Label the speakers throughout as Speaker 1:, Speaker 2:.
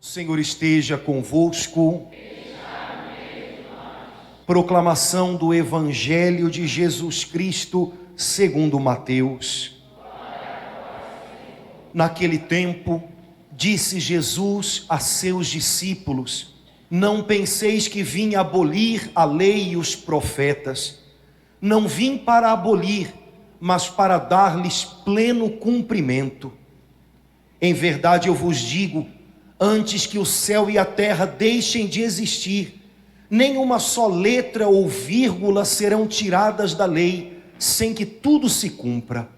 Speaker 1: O Senhor esteja convosco. Proclamação do Evangelho de Jesus Cristo segundo Mateus. Naquele tempo, disse Jesus a seus discípulos: não penseis que vim abolir a lei e os profetas. Não vim para abolir, mas para dar-lhes pleno cumprimento. Em verdade eu vos digo, antes que o céu e a terra deixem de existir, nem uma só letra ou vírgula serão tiradas da lei, sem que tudo se cumpra.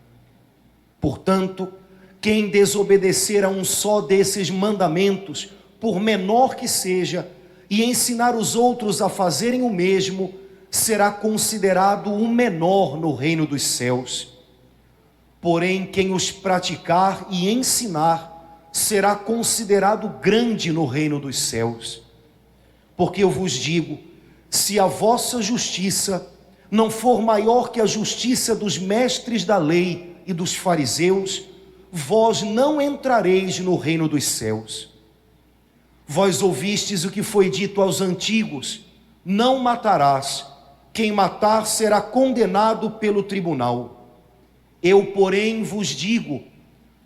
Speaker 1: Portanto, quem desobedecer a um só desses mandamentos, por menor que seja, e ensinar os outros a fazerem o mesmo, será considerado o menor no reino dos céus. Porém, quem os praticar e ensinar, será considerado grande no reino dos céus. Porque eu vos digo, se a vossa justiça não for maior que a justiça dos mestres da lei e dos fariseus, vós não entrareis no reino dos céus. Vós ouvistes o que foi dito aos antigos: não matarás, quem matar será condenado pelo tribunal. Eu, porém, vos digo,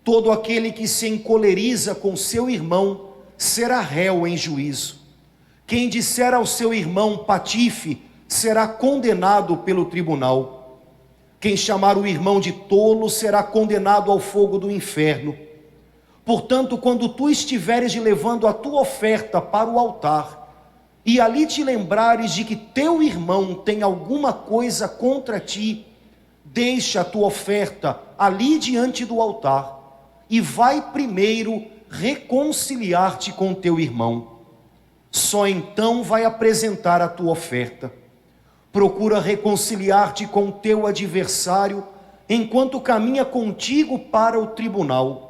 Speaker 1: todo aquele que se encoleriza com seu irmão será réu em juízo. Quem disser ao seu irmão patife será condenado pelo tribunal. Quem chamar o irmão de tolo será condenado ao fogo do inferno. Portanto, quando tu estiveres levando a tua oferta para o altar, e ali te lembrares de que teu irmão tem alguma coisa contra ti, deixa a tua oferta ali diante do altar, e vai primeiro reconciliar-te com teu irmão. Só então vai apresentar a tua oferta. Procura reconciliar-te com teu adversário, enquanto caminha contigo para o tribunal.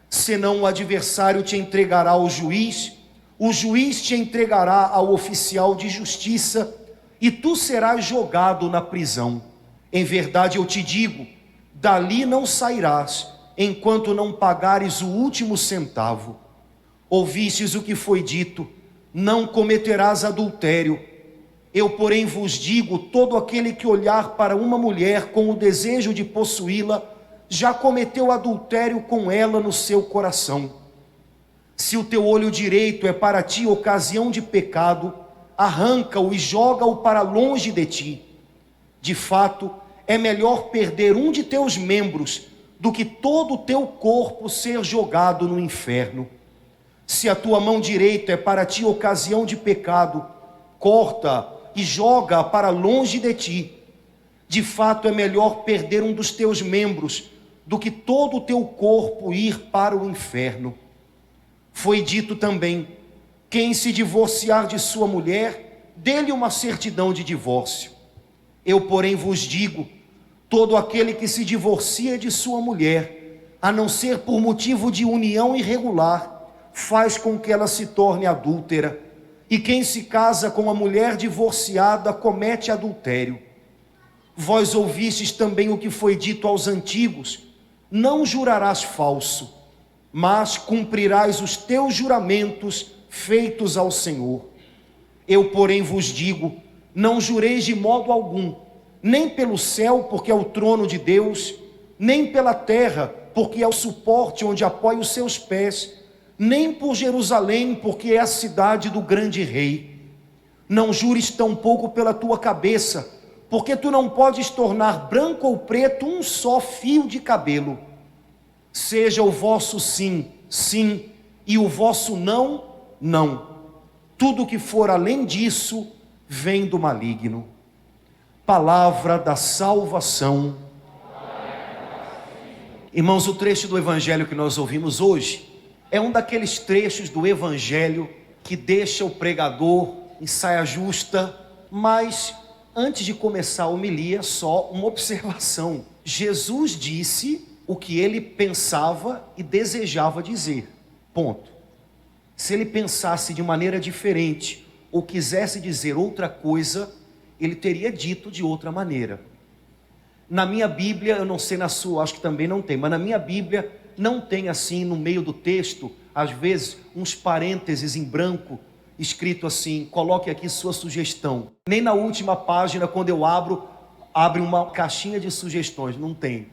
Speaker 1: Senão o adversário te entregará ao juiz, o juiz te entregará ao oficial de justiça, e tu serás jogado na prisão. Em verdade eu te digo, dali não sairás, enquanto não pagares o último centavo. Ouvistes o que foi dito: não cometerás adultério. Eu, porém, vos digo, todo aquele que olhar para uma mulher com o desejo de possuí-la, já cometeu adultério com ela no seu coração. Se o teu olho direito é para ti ocasião de pecado, arranca-o e joga-o para longe de ti. De fato, é melhor perder um de teus membros do que todo o teu corpo ser jogado no inferno. Se a tua mão direita é para ti ocasião de pecado, corta e joga para longe de ti. De fato, é melhor perder um dos teus membros do que todo o teu corpo ir para o inferno. Foi dito também: quem se divorciar de sua mulher, dê-lhe uma certidão de divórcio. Eu, porém, vos digo, todo aquele que se divorcia de sua mulher, a não ser por motivo de união irregular, faz com que ela se torne adúltera. E quem se casa com a mulher divorciada comete adultério. Vós ouvistes também o que foi dito aos antigos: não jurarás falso, mas cumprirás os teus juramentos feitos ao Senhor. Eu, porém, vos digo, não jureis de modo algum, nem pelo céu, porque é o trono de Deus, nem pela terra, porque é o suporte onde apoia os seus pés, nem por Jerusalém, porque é a cidade do grande rei. Não jures tampouco pela tua cabeça, porque tu não podes tornar branco ou preto um só fio de cabelo. Seja o vosso sim, sim, e o vosso não, não. Tudo que for além disso, vem do maligno. Palavra da salvação. Irmãos, o trecho do Evangelho que nós ouvimos hoje é um daqueles trechos do Evangelho que deixa o pregador em saia justa. Mas antes de começar a homilia, só uma observação: Jesus disse o que ele pensava e desejava dizer, ponto. Se ele pensasse de maneira diferente, ou quisesse dizer outra coisa, ele teria dito de outra maneira. Na minha Bíblia, eu não sei na sua, acho que também não tem, mas na minha Bíblia não tem assim no meio do texto, às vezes, uns parênteses em branco, escrito assim, coloque aqui sua sugestão. Nem na última página, quando eu abre uma caixinha de sugestões, não tem.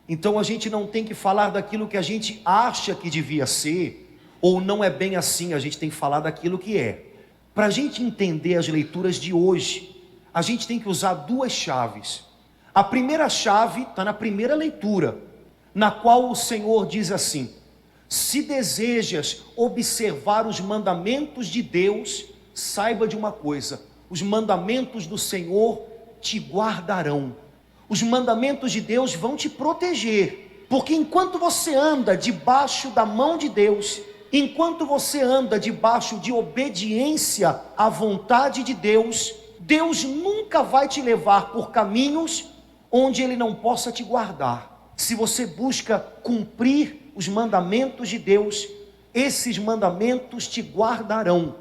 Speaker 1: Então a gente não tem que falar daquilo que a gente acha que devia ser, ou não é bem assim, a gente tem que falar daquilo que é. Para a gente entender as leituras de hoje, a gente tem que usar duas chaves. A primeira chave está na primeira leitura, na qual o Senhor diz assim: se desejas observar os mandamentos de Deus, saiba de uma coisa: os mandamentos do Senhor te guardarão. Os mandamentos de Deus vão te proteger, porque enquanto você anda debaixo da mão de Deus, enquanto você anda debaixo de obediência à vontade de Deus, Deus nunca vai te levar por caminhos onde Ele não possa te guardar. Se você busca cumprir os mandamentos de Deus, esses mandamentos te guardarão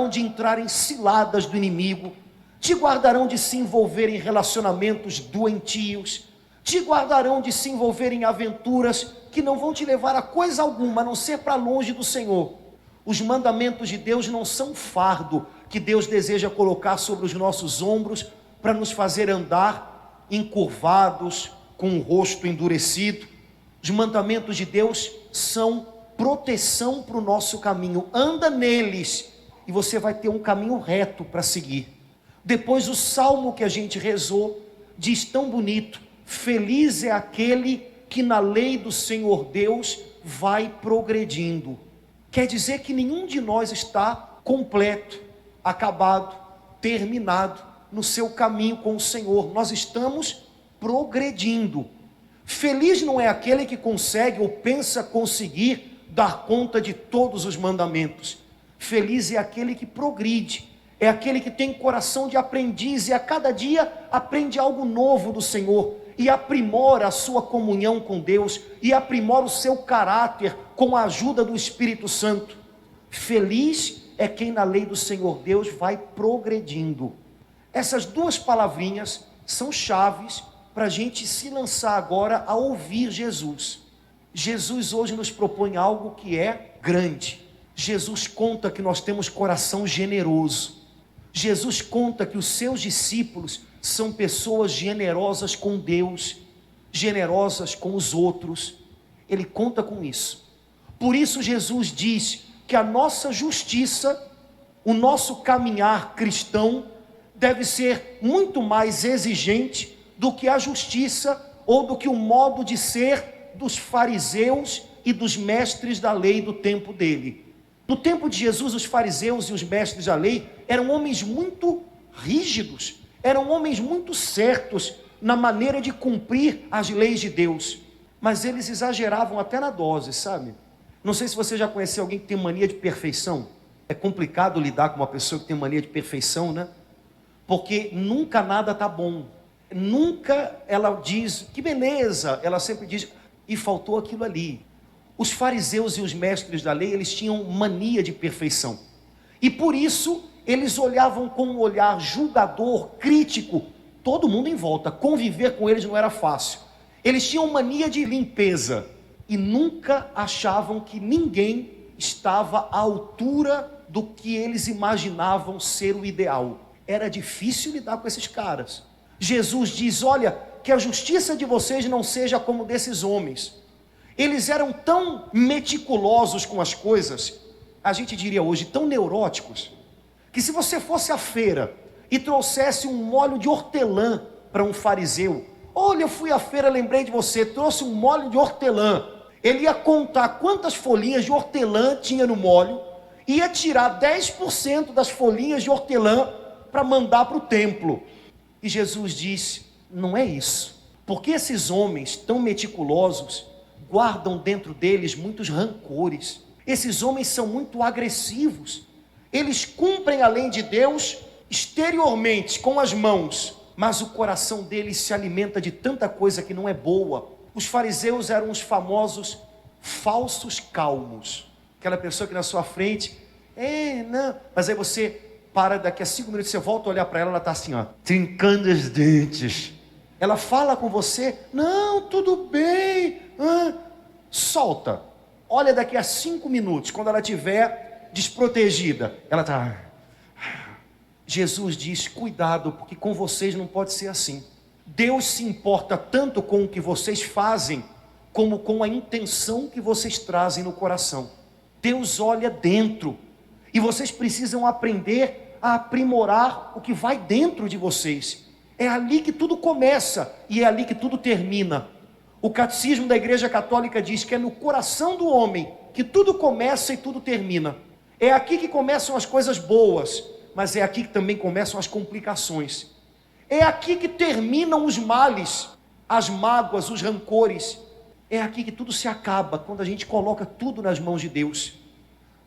Speaker 1: de entrar em ciladas do inimigo, te guardarão de se envolver em relacionamentos doentios, te guardarão de se envolver em aventuras que não vão te levar a coisa alguma, a não ser para longe do Senhor. Os mandamentos de Deus não são um fardo que Deus deseja colocar sobre os nossos ombros para nos fazer andar encurvados, com o rosto endurecido. Os mandamentos de Deus são proteção para o nosso caminho. Anda neles e você vai ter um caminho reto para seguir. Depois o salmo que a gente rezou diz tão bonito: feliz é aquele que na lei do Senhor Deus vai progredindo. Quer dizer que nenhum de nós está completo, acabado, terminado no seu caminho com o Senhor. Nós estamos progredindo. Feliz não é aquele que consegue ou pensa conseguir dar conta de todos os mandamentos. Feliz é aquele que progride, é aquele que tem coração de aprendiz e a cada dia aprende algo novo do Senhor e aprimora a sua comunhão com Deus e aprimora o seu caráter com a ajuda do Espírito Santo. Feliz é quem na lei do Senhor Deus vai progredindo. Essas duas palavrinhas são chaves para a gente se lançar agora a ouvir Jesus. Jesus hoje nos propõe algo que é grande. Jesus conta que nós temos coração generoso. Jesus conta que os seus discípulos são pessoas generosas com Deus, generosas com os outros. Ele conta com isso. Por isso Jesus diz que a nossa justiça, o nosso caminhar cristão, deve ser muito mais exigente do que a justiça ou do que o modo de ser dos fariseus e dos mestres da lei do tempo dele. No tempo de Jesus, os fariseus e os mestres da lei eram homens muito rígidos, eram homens muito certos na maneira de cumprir as leis de Deus, mas eles exageravam até na dose, sabe? Não sei se você já conheceu alguém que tem mania de perfeição. É complicado lidar com uma pessoa que tem mania de perfeição, né? Porque nunca nada está bom, nunca ela diz, que beleza, ela sempre diz, e faltou aquilo ali. Os fariseus e os mestres da lei, eles tinham mania de perfeição, e por isso, eles olhavam com um olhar julgador, crítico, todo mundo em volta, conviver com eles não era fácil. Eles tinham mania de limpeza, e nunca achavam que ninguém estava à altura do que eles imaginavam ser o ideal. Era difícil lidar com esses caras. Jesus diz: olha, que a justiça de vocês não seja como desses homens. Eles eram tão meticulosos com as coisas, a gente diria hoje, tão neuróticos, que se você fosse à feira e trouxesse um molho de hortelã para um fariseu, olha, eu fui à feira, lembrei de você, trouxe um molho de hortelã, ele ia contar quantas folhinhas de hortelã tinha no molho, ia tirar 10% das folhinhas de hortelã para mandar para o templo. E Jesus disse: não é isso, porque esses homens tão meticulosos guardam dentro deles muitos rancores. Esses homens são muito agressivos, eles cumprem a lei de Deus exteriormente com as mãos, mas o coração deles se alimenta de tanta coisa que não é boa. Os fariseus eram os famosos falsos calmos, aquela pessoa que na sua frente Não. Mas aí você para, daqui a 5 minutos você volta a olhar para ela está assim, ó, trincando os dentes. Ela fala com você, não, tudo bem. Solta. Olha daqui a 5 minutos, quando ela estiver desprotegida, ela está... Jesus diz, cuidado, porque com vocês não pode ser assim. Deus se importa tanto com o que vocês fazem, como com a intenção que vocês trazem no coração. Deus olha dentro, e vocês precisam aprender a aprimorar o que vai dentro de vocês. É ali que tudo começa, e é ali que tudo termina. O catecismo da Igreja Católica diz que é no coração do homem que tudo começa e tudo termina. É aqui que começam as coisas boas, mas é aqui que também começam as complicações. É aqui que terminam os males, as mágoas, os rancores. É aqui que tudo se acaba, quando a gente coloca tudo nas mãos de Deus.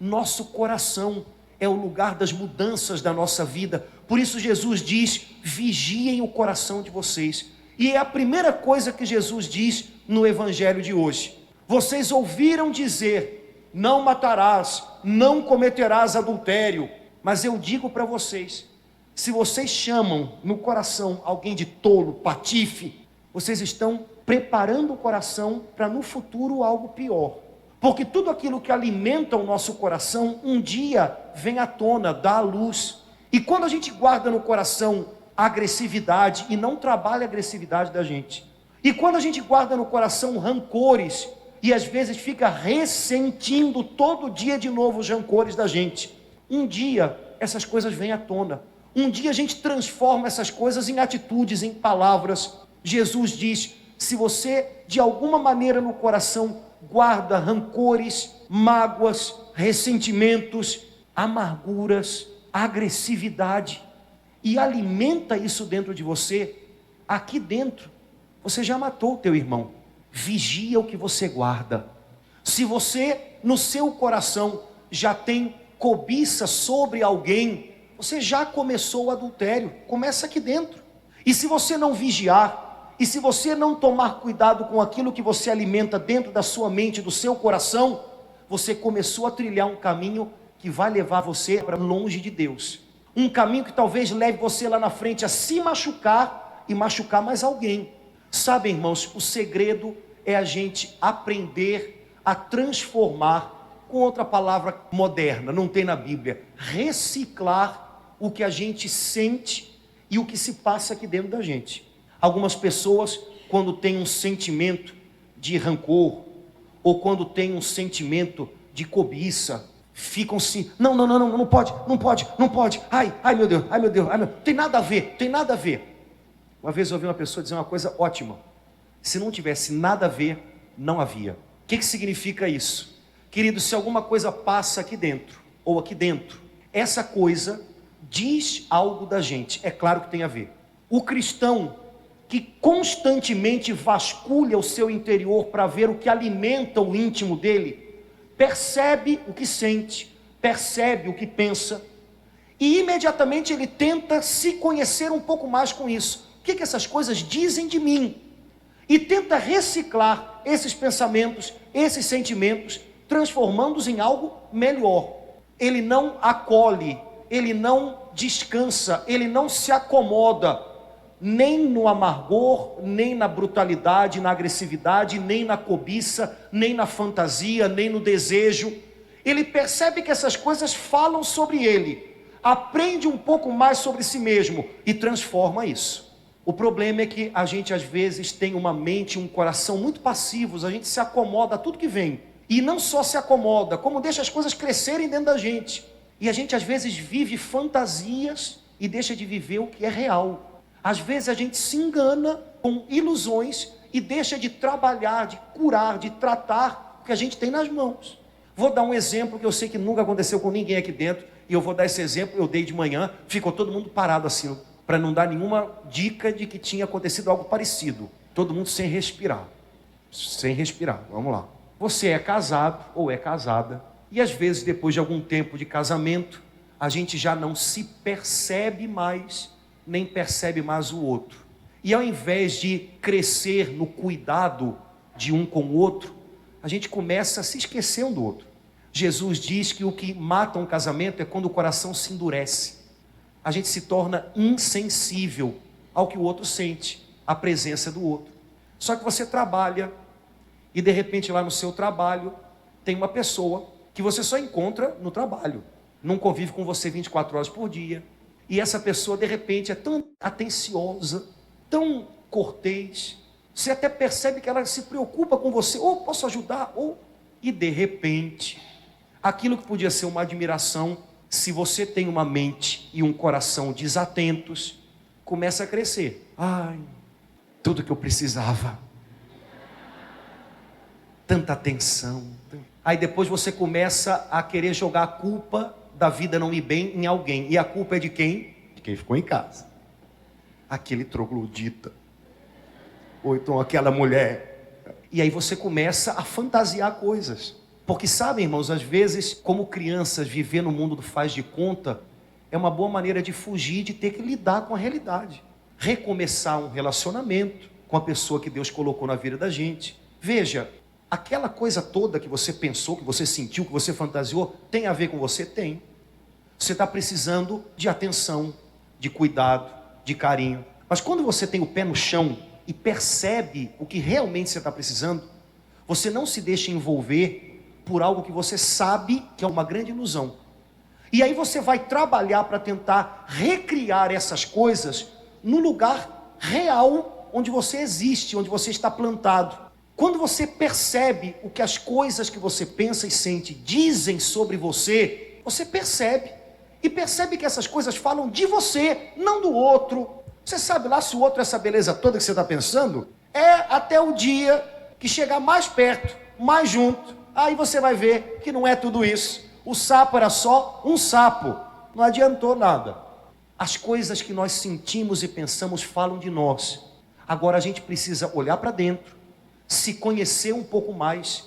Speaker 1: Nosso coração é o lugar das mudanças da nossa vida. Por isso Jesus diz, vigiem o coração de vocês. E é a primeira coisa que Jesus diz no Evangelho de hoje. Vocês ouviram dizer, não matarás, não cometerás adultério. Mas eu digo para vocês, se vocês chamam no coração alguém de tolo, patife, vocês estão preparando o coração para no futuro algo pior. Porque tudo aquilo que alimenta o nosso coração, um dia vem à tona, dá à luz. E quando a gente guarda no coração a agressividade e não trabalha a agressividade da gente, e quando a gente guarda no coração rancores e às vezes fica ressentindo todo dia de novo os rancores da gente, um dia essas coisas vêm à tona. Um dia a gente transforma essas coisas em atitudes, em palavras. Jesus diz, se você de alguma maneira no coração guarda rancores, mágoas, ressentimentos, amarguras, agressividade, e alimenta isso dentro de você, aqui dentro, você já matou o teu irmão. Vigia o que você guarda. Se você no seu coração já tem cobiça sobre alguém, você já começou o adultério. Começa aqui dentro. E se você não vigiar, e se você não tomar cuidado com aquilo que você alimenta dentro da sua mente, do seu coração, você começou a trilhar um caminho que vai levar você para longe de Deus. Um caminho que talvez leve você lá na frente a se machucar e machucar mais alguém. Sabe, irmãos, o segredo é a gente aprender a transformar, com outra palavra moderna, não tem na Bíblia, reciclar o que a gente sente e o que se passa aqui dentro da gente. Algumas pessoas, quando têm um sentimento de rancor, ou quando têm um sentimento de cobiça, ficam assim, não pode, ai meu Deus, tem nada a ver. Uma vez eu ouvi uma pessoa dizer uma coisa ótima, se não tivesse nada a ver, não havia. O que significa isso? Querido, se alguma coisa passa aqui dentro, ou aqui dentro, essa coisa diz algo da gente, é claro que tem a ver. O cristão que constantemente vasculha o seu interior para ver o que alimenta o íntimo dele, percebe o que sente, percebe o que pensa, e imediatamente ele tenta se conhecer um pouco mais com isso. O que essas coisas dizem de mim? E tenta reciclar esses pensamentos, esses sentimentos, transformando-os em algo melhor. Ele não acolhe, ele não descansa, ele não se acomoda, nem no amargor, nem na brutalidade, na agressividade, nem na cobiça, nem na fantasia, nem no desejo. Ele percebe que essas coisas falam sobre ele, aprende um pouco mais sobre si mesmo e transforma isso. O problema é que a gente às vezes tem uma mente, um coração muito passivos, a gente se acomoda a tudo que vem. E não só se acomoda, como deixa as coisas crescerem dentro da gente. E a gente às vezes vive fantasias e deixa de viver o que é real. Às vezes a gente se engana com ilusões e deixa de trabalhar, de curar, de tratar o que a gente tem nas mãos. Vou dar um exemplo que eu sei que nunca aconteceu com ninguém aqui dentro, e eu vou dar esse exemplo, eu dei de manhã, ficou todo mundo parado assim, para não dar nenhuma dica de que tinha acontecido algo parecido. Todo mundo sem respirar, vamos lá. Você é casado ou é casada, e às vezes depois de algum tempo de casamento, a gente já não se percebe mais, nem percebe mais o outro. E ao invés de crescer no cuidado de um com o outro, a gente começa a se esquecer um do outro. Jesus diz que o que mata um casamento é quando o coração se endurece. A gente se torna insensível ao que o outro sente, à presença do outro. Só que você trabalha e de repente lá no seu trabalho tem uma pessoa que você só encontra no trabalho, não convive com você 24 horas por dia. E essa pessoa de repente é tão atenciosa, tão cortês, você até percebe que ela se preocupa com você, ou posso ajudar, ou... E de repente, aquilo que podia ser uma admiração, se você tem uma mente e um coração desatentos, começa a crescer. Ai, tudo que eu precisava, tanta atenção. Aí depois você começa a querer jogar a culpa da vida não ir bem em alguém. E a culpa é de quem? De quem ficou em casa. Aquele troglodita. Ou então aquela mulher. E aí você começa a fantasiar coisas. Porque sabe, irmãos, às vezes, como crianças, viver no mundo do faz de conta é uma boa maneira de fugir, de ter que lidar com a realidade. Recomeçar um relacionamento com a pessoa que Deus colocou na vida da gente. Veja, aquela coisa toda que você pensou, que você sentiu, que você fantasiou, tem a ver com você? Tem. Você está precisando de atenção, de cuidado, de carinho. Mas quando você tem o pé no chão e percebe o que realmente você está precisando, você não se deixa envolver por algo que você sabe que é uma grande ilusão. E aí você vai trabalhar para tentar recriar essas coisas no lugar real onde você existe, onde você está plantado. Quando você percebe o que as coisas que você pensa e sente dizem sobre você, você percebe. E percebe que essas coisas falam de você, não do outro. Você sabe lá se o outro é essa beleza toda que você está pensando? É até o dia que chegar mais perto, mais junto. Aí você vai ver que não é tudo isso. O sapo era só um sapo. Não adiantou nada. As coisas que nós sentimos e pensamos falam de nós. Agora a gente precisa olhar para dentro, se conhecer um pouco mais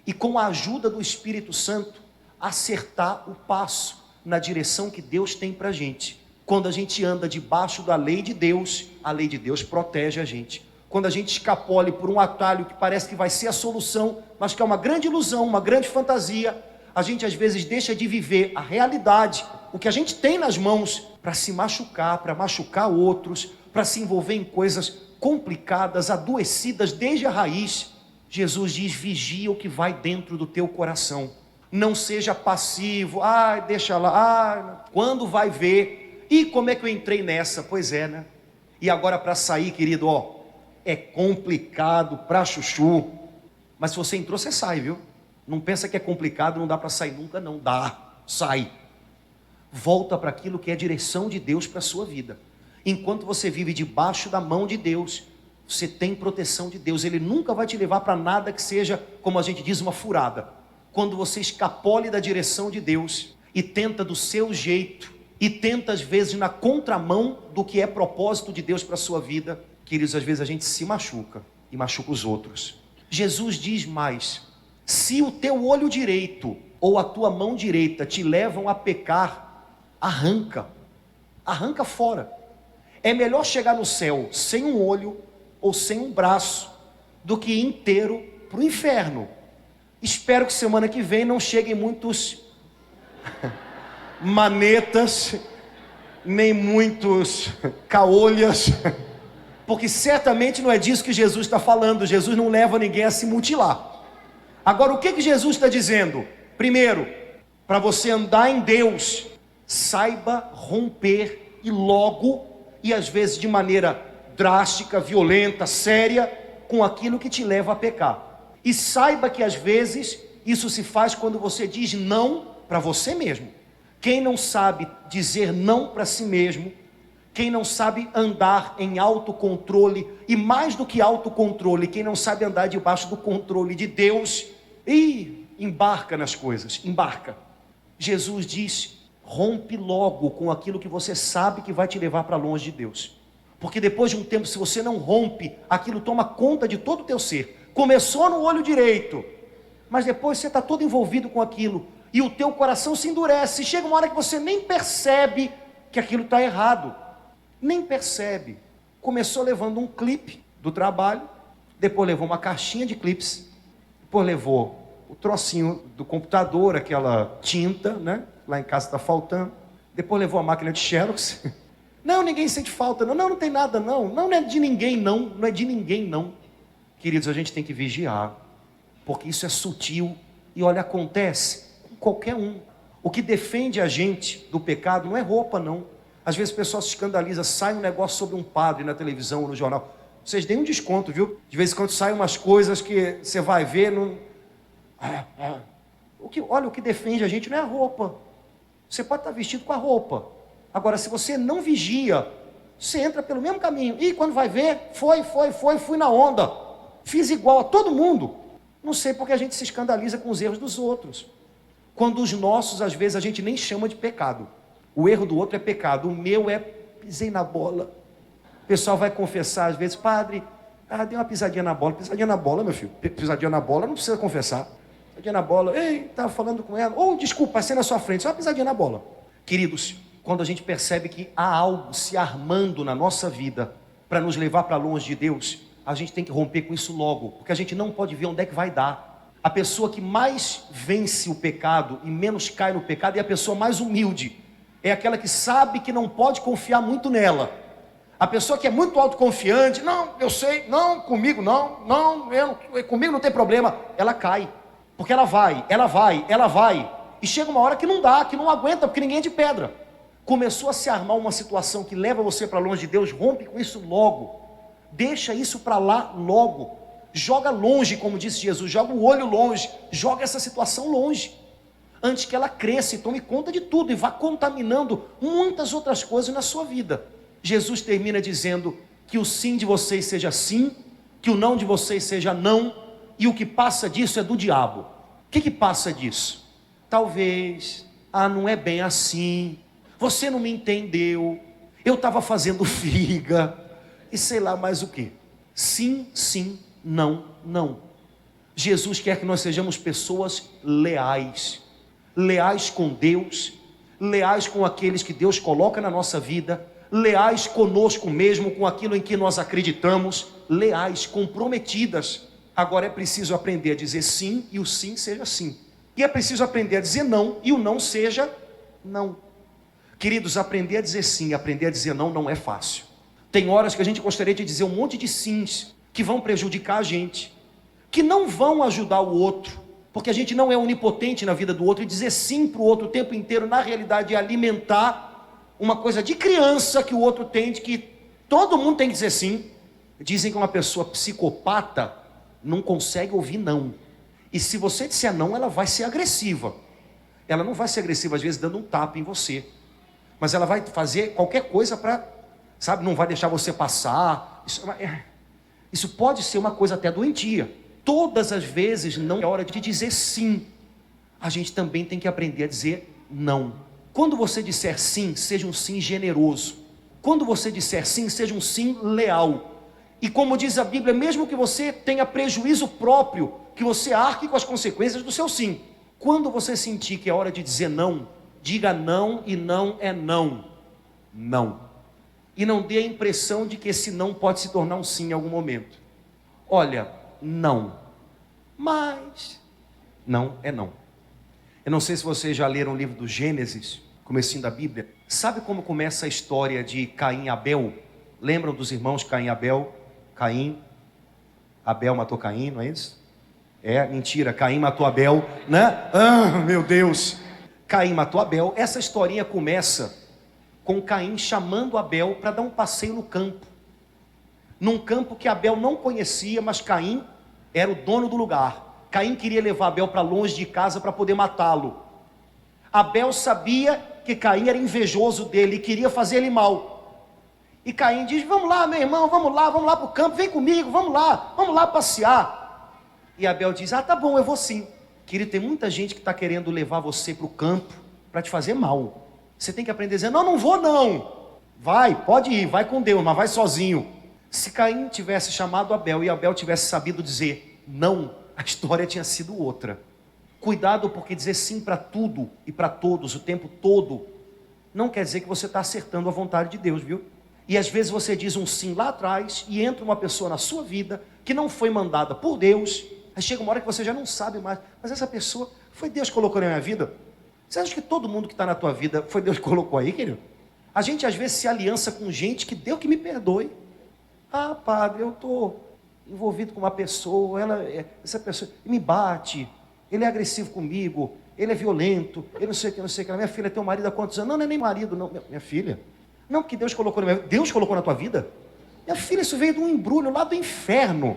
Speaker 1: e, com a ajuda do Espírito Santo, acertar o passo na direção que Deus tem para a gente. Quando a gente anda debaixo da lei de Deus, a lei de Deus protege a gente. Quando a gente escapole por um atalho que parece que vai ser a solução, mas que é uma grande ilusão, uma grande fantasia, a gente às vezes deixa de viver a realidade, o que a gente tem nas mãos, para se machucar, para machucar outros, para se envolver em coisas complicadas, adoecidas desde a raiz. Jesus diz: vigia o que vai dentro do teu coração. Não seja passivo, deixa lá, quando vai ver, e como é que eu entrei nessa? Pois é, né? E agora para sair, querido, é complicado pra chuchu, mas se você entrou, você sai, viu? Não pensa que é complicado, não dá para sair nunca, não dá, sai. Volta para aquilo que é a direção de Deus para a sua vida. Enquanto você vive debaixo da mão de Deus, você tem proteção de Deus. Ele nunca vai te levar para nada que seja, como a gente diz, uma furada. Quando você escapole da direção de Deus e tenta do seu jeito, e tenta às vezes na contramão do que é propósito de Deus para a sua vida, queridos, às vezes a gente se machuca e machuca os outros. Jesus diz mais: se o teu olho direito ou a tua mão direita te levam a pecar, arranca fora. É melhor chegar no céu sem um olho ou sem um braço do que ir inteiro para o inferno. Espero que semana que vem não cheguem muitos manetas, nem muitos caolhas, porque certamente não é disso que Jesus está falando. Jesus não leva ninguém a se mutilar. Agora, o que Jesus está dizendo? Primeiro, para você andar em Deus, saiba romper e logo, e às vezes de maneira drástica, violenta, séria, com aquilo que te leva a pecar. E saiba que às vezes isso se faz quando você diz não para você mesmo. Quem não sabe dizer não para si mesmo, quem não sabe andar em autocontrole, e mais do que autocontrole, quem não sabe andar debaixo do controle de Deus, embarca nas coisas, embarca. Jesus diz: rompe logo com aquilo que você sabe que vai te levar para longe de Deus. Porque depois de um tempo, se você não rompe, aquilo toma conta de todo o teu ser. Começou no olho direito, mas depois você está todo envolvido com aquilo, e o teu coração se endurece, e chega uma hora que você nem percebe que aquilo está errado, nem percebe. Começou levando um clipe do trabalho, depois levou uma caixinha de clipes, depois levou o trocinho do computador, aquela tinta, né? Lá em casa está faltando. Depois levou a máquina de Xerox. Não, ninguém sente falta, não. Não tem nada, não. Não é de ninguém, não. Não é de ninguém, não. Queridos, a gente tem que vigiar, porque isso é sutil. E olha, acontece com qualquer um. O que defende a gente do pecado não é roupa, não. Às vezes o pessoal se escandaliza, sai um negócio sobre um padre na televisão ou no jornal. Vocês deem um desconto, viu? De vez em quando saem umas coisas que você vai ver. Não... Olha, o que defende a gente não é a roupa. Você pode estar vestido com a roupa. Agora, se você não vigia, você entra pelo mesmo caminho. E quando vai ver, fui na onda. Fiz igual a todo mundo. Não sei porque a gente se escandaliza com os erros dos outros. Quando os nossos, às vezes, a gente nem chama de pecado. O erro do outro é pecado. O meu é pisei na bola. O pessoal vai confessar, às vezes, padre, dei uma pisadinha na bola. Pisadinha na bola, meu filho. Pisadinha na bola, não precisa confessar. Pisadinha na bola. Ei, estava falando com ela. Ou, desculpa, passei na sua frente. Só uma pisadinha na bola. Queridos, quando a gente percebe que há algo se armando na nossa vida para nos levar para longe de Deus, a gente tem que romper com isso logo, porque a gente não pode ver onde é que vai dar. A pessoa que mais vence o pecado e menos cai no pecado é a pessoa mais humilde. É aquela que sabe que não pode confiar muito nela. A pessoa que é muito autoconfiante, não, eu sei, não, comigo não, comigo não tem problema, ela cai. Porque ela vai. E chega uma hora que não dá, que não aguenta, porque ninguém é de pedra. Começou a se armar uma situação que leva você para longe de Deus, rompe com isso logo. Deixa isso para lá logo. Joga longe, como disse Jesus, joga o olho longe, joga essa situação longe. Antes que ela cresça e tome conta de tudo e vá contaminando muitas outras coisas na sua vida. Jesus termina dizendo que o sim de vocês seja sim, que o não de vocês seja não, e o que passa disso é do diabo. O que passa disso? Talvez, não é bem assim, você não me entendeu, eu estava fazendo figa, e sei lá mais o que. Sim, sim, não, não. Jesus quer que nós sejamos pessoas leais. Leais com Deus, leais com aqueles que Deus coloca na nossa vida, leais conosco mesmo, com aquilo em que nós acreditamos, leais, comprometidas. Agora é preciso aprender a dizer sim e o sim seja sim. E é preciso aprender a dizer não e o não seja não. Queridos, aprender a dizer sim e aprender a dizer não não é fácil. Tem horas que a gente gostaria de dizer um monte de sims que vão prejudicar a gente, que não vão ajudar o outro, porque a gente não é onipotente na vida do outro, e dizer sim para o outro o tempo inteiro, na realidade, é alimentar uma coisa de criança que o outro tem, de que todo mundo tem que dizer sim. Dizem que uma pessoa psicopata não consegue ouvir não. E se você disser não, ela vai ser agressiva. Ela não vai ser agressiva, às vezes, dando um tapa em você. Mas ela vai fazer qualquer coisa para, sabe, não vai deixar você passar. Isso pode ser uma coisa até doentia. Todas as vezes não é hora de dizer sim. A gente também tem que aprender a dizer não. Quando você disser sim, seja um sim generoso. Quando você disser sim, seja um sim leal. E como diz a Bíblia, mesmo que você tenha prejuízo próprio, que você arque com as consequências do seu sim. Quando você sentir que é hora de dizer não, diga não, e não é não. Não. E não dê a impressão de que esse não pode se tornar um sim em algum momento. Olha, não. Mas não é não. Eu não sei se vocês já leram o livro do Gênesis, comecinho da Bíblia. Sabe como começa a história de Caim e Abel? Lembram dos irmãos Caim e Abel? Abel matou Caim, não é isso? É, mentira, Caim matou Abel, né? Meu Deus! Caim matou Abel. Essa historinha começa com Caim chamando Abel para dar um passeio no campo. Num campo que Abel não conhecia, mas Caim era o dono do lugar. Caim queria levar Abel para longe de casa para poder matá-lo. Abel sabia que Caim era invejoso dele e queria fazer ele mal. E Caim diz: vamos lá, meu irmão, vamos lá para o campo, vem comigo, vamos lá passear. E Abel diz: tá bom, eu vou sim. Querido, tem muita gente que está querendo levar você para o campo para te fazer mal. Você tem que aprender a dizer: não vou não. Vai, pode ir, vai com Deus, mas vai sozinho. Se Caim tivesse chamado Abel e Abel tivesse sabido dizer não, a história tinha sido outra. Cuidado, porque dizer sim para tudo e para todos o tempo todo não quer dizer que você está acertando a vontade de Deus, viu? E às vezes você diz um sim lá atrás e entra uma pessoa na sua vida que não foi mandada por Deus Aí chega uma hora que você já não sabe mais, mas essa pessoa foi Deus que colocou na minha vida. Você acha que todo mundo que está na tua vida foi Deus que colocou aí, querido? A gente às vezes se aliança com gente que Deus que me perdoe. Ah, padre, eu estou envolvido com uma pessoa, essa pessoa me bate, ele é agressivo comigo, ele é violento, ele não sei o que, não sei o que. Minha filha tem um marido há quantos anos? Não, não é nem marido, não. Minha filha. Não, porque Deus colocou na minha vida. Deus colocou na tua vida? Minha filha, isso veio de um embrulho lá do inferno.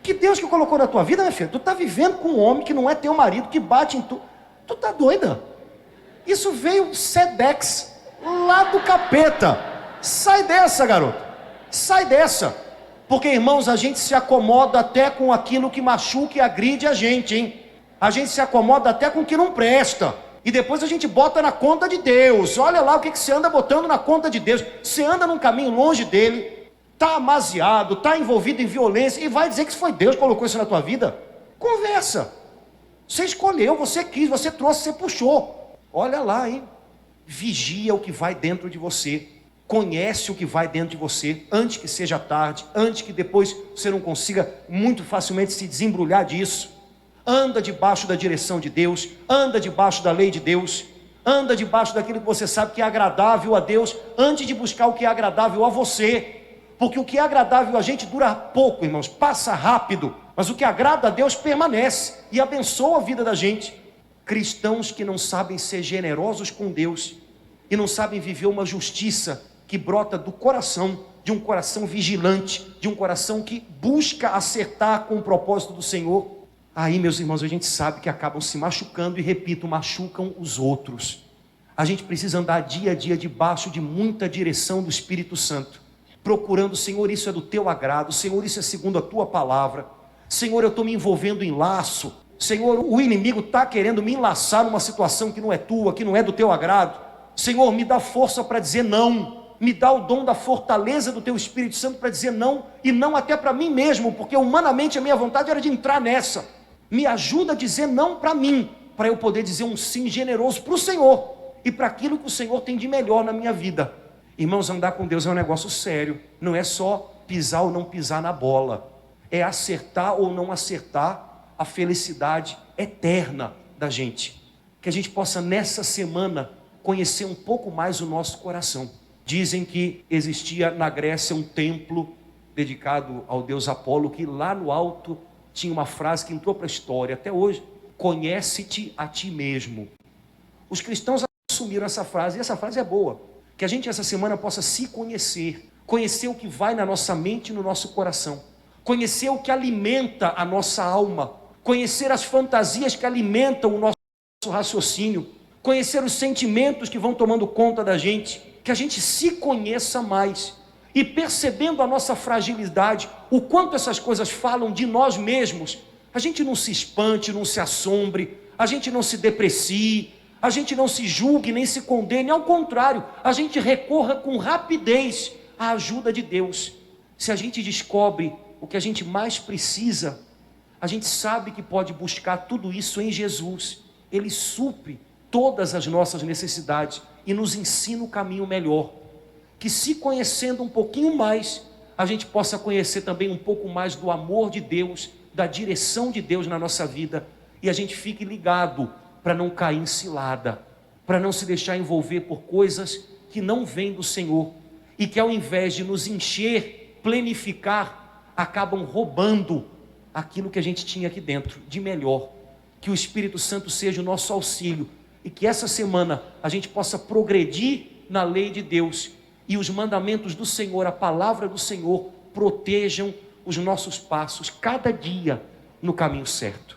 Speaker 1: Que Deus que colocou na tua vida, minha filha? Tu está vivendo com um homem que não é teu marido, que bate em tu. Tu tá doida? Isso veio Sedex, lá do capeta. Sai dessa, garoto. Sai dessa. Porque, irmãos, a gente se acomoda até com aquilo que machuca e agride a gente, hein? A gente se acomoda até com o que não presta. E depois a gente bota na conta de Deus. Olha lá o que você anda botando na conta de Deus. Você anda num caminho longe dele, está amaziado, está envolvido em violência, e vai dizer que foi Deus que colocou isso na tua vida? Conversa. Você escolheu, você quis, você trouxe, você puxou. Olha lá, hein? Vigia o que vai dentro de você. Conhece o que vai dentro de você, antes que seja tarde, antes que depois você não consiga muito facilmente se desembrulhar disso. Anda debaixo da direção de Deus, anda debaixo da lei de Deus, anda debaixo daquilo que você sabe que é agradável a Deus, antes de buscar o que é agradável a você. Porque o que é agradável a gente dura pouco, irmãos, passa rápido, mas o que agrada a Deus permanece e abençoa a vida da gente. Cristãos que não sabem ser generosos com Deus e não sabem viver uma justiça que brota do coração, de um coração vigilante, de um coração que busca acertar com o propósito do Senhor. Aí, meus irmãos, a gente sabe que acabam se machucando e, repito, machucam os outros. A gente precisa andar dia a dia debaixo de muita direção do Espírito Santo, procurando: Senhor, isso é do teu agrado, Senhor, isso é segundo a tua palavra, Senhor, eu estou me envolvendo em laço, Senhor, o inimigo está querendo me enlaçar numa situação que não é tua, que não é do teu agrado. Senhor, me dá força para dizer não, me dá o dom da fortaleza do teu Espírito Santo para dizer não, e não até para mim mesmo, porque humanamente a minha vontade era de entrar nessa. Me ajuda a dizer não para mim, para eu poder dizer um sim generoso para o Senhor, e para aquilo que o Senhor tem de melhor na minha vida. Irmãos, andar com Deus é um negócio sério, não é só pisar ou não pisar na bola, é acertar ou não acertar a felicidade eterna da gente. Que a gente possa nessa semana conhecer um pouco mais o nosso coração. Dizem que existia na Grécia um templo dedicado ao deus Apolo, que lá no alto tinha uma frase que entrou para a história até hoje: conhece-te a ti mesmo. Os cristãos assumiram essa frase, e essa frase é boa. Que a gente essa semana possa se conhecer, conhecer o que vai na nossa mente e no nosso coração, conhecer o que alimenta a nossa alma, conhecer as fantasias que alimentam o nosso raciocínio, conhecer os sentimentos que vão tomando conta da gente, que a gente se conheça mais, e percebendo a nossa fragilidade, o quanto essas coisas falam de nós mesmos, a gente não se espante, não se assombre, a gente não se deprecie, a gente não se julgue nem se condene, ao contrário, a gente recorra com rapidez à ajuda de Deus. Se a gente descobre o que a gente mais precisa, a gente sabe que pode buscar tudo isso em Jesus. Ele supre todas as nossas necessidades e nos ensina o caminho melhor. Que, se conhecendo um pouquinho mais, a gente possa conhecer também um pouco mais do amor de Deus, da direção de Deus na nossa vida, e a gente fique ligado para não cair em cilada, para não se deixar envolver por coisas que não vêm do Senhor, e que ao invés de nos encher, plenificar, acabam roubando aquilo que a gente tinha aqui dentro de melhor. Que o Espírito Santo seja o nosso auxílio, e que essa semana a gente possa progredir na lei de Deus, e os mandamentos do Senhor, a palavra do Senhor, protejam os nossos passos cada dia no caminho certo.